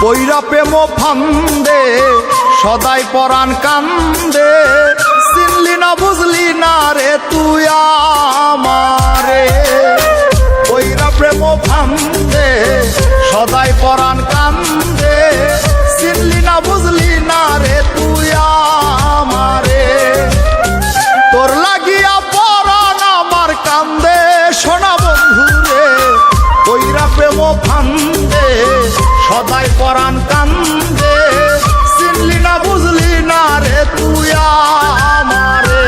কইরা প্রেম ফান্দে সদাই পরাণ কান্দে, চিনলি না বুঝলি না রে তুই আমারে। কইরা প্রেম ফান্দে সদাই পরাণ কান্দে, চিনলি না বুঝলি না রে তুই আমারে। তোর লাগিয়া পরাণ আমার কান্দে সোনা বন্ধুরে, কইরা প্রেম ফান্দে সদাই পরাণ কান্দে, চিনলি না বুঝলি না রে তুই আমারে।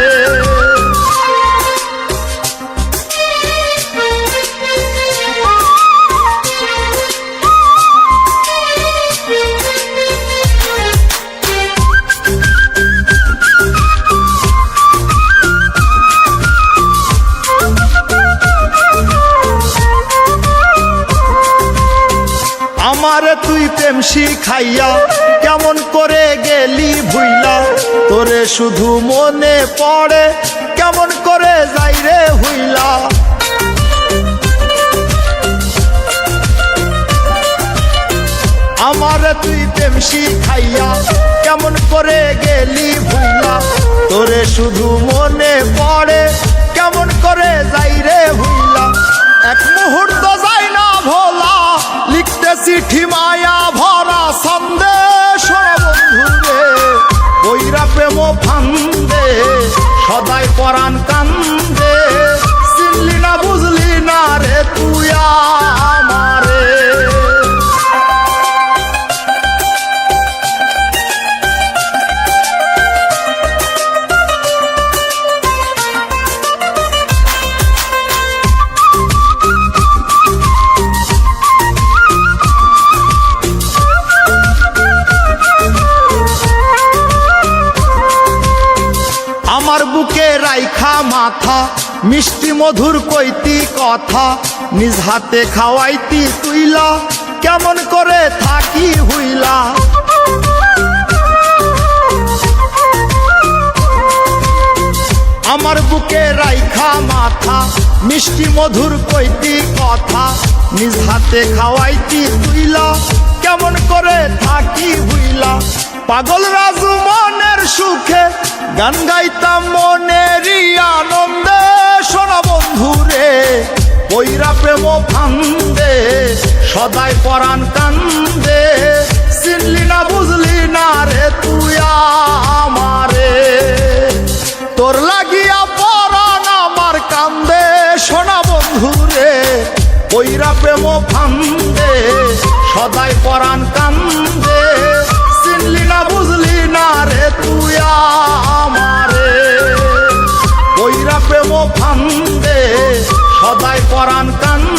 আমারে তুই প্রেম শিখাইয়া কেমন করে গেলি ভুইলা, তোরে শুধু মনে পড়ে কেমন করে যাই রে হইলা। আমারে তুই প্রেম শিখাইয়া কেমন করে গেলি ভুইলা, তোরে শুধু মনে পড়ে কেমন করে যাই রে হইলা। এক মুহূর্ত যাই না ভোলা, লিখতে চিঠি মায়া ভরা সন্দেশ বন্ধুরে, কইরা প্রেম ফান্দে সদাই পরাণ কান্দে, চিনলি না বুঝলি না রে তুই আমারে। আমার বুকে রাইখা মাথা মিষ্টি মধুর কইতি কথা, নিজ হাতে খাওয়াইতি তুইলা কেমন করে থাকি হইলা। আমার বুকে রাইখা মাথা মিষ্টি মধুর কইতি কথা, নিজ হাতে খাওয়াইতি তুইলা কেমন করে থাকি হইলা। পাগল রাজু মনের সুখে গান গাইতাম মনেরই আনন্দে সোনা বন্ধুরে, কইরা প্রেম ফান্দে সদাই পরাণ কান্দে, চিনলি না বুঝলি না রে তুই আমারে। তোর লাগিয়া পরাণ আমার কান্দে সোনা বন্ধুরে, কইরা প্রেম ফান্দে সদাই পরাণ কান্দে, চিনলি না বুঝলি না রে তুই আমারে। কইরা প্রেম ফান্দে সদাই পরাণ কান্দে।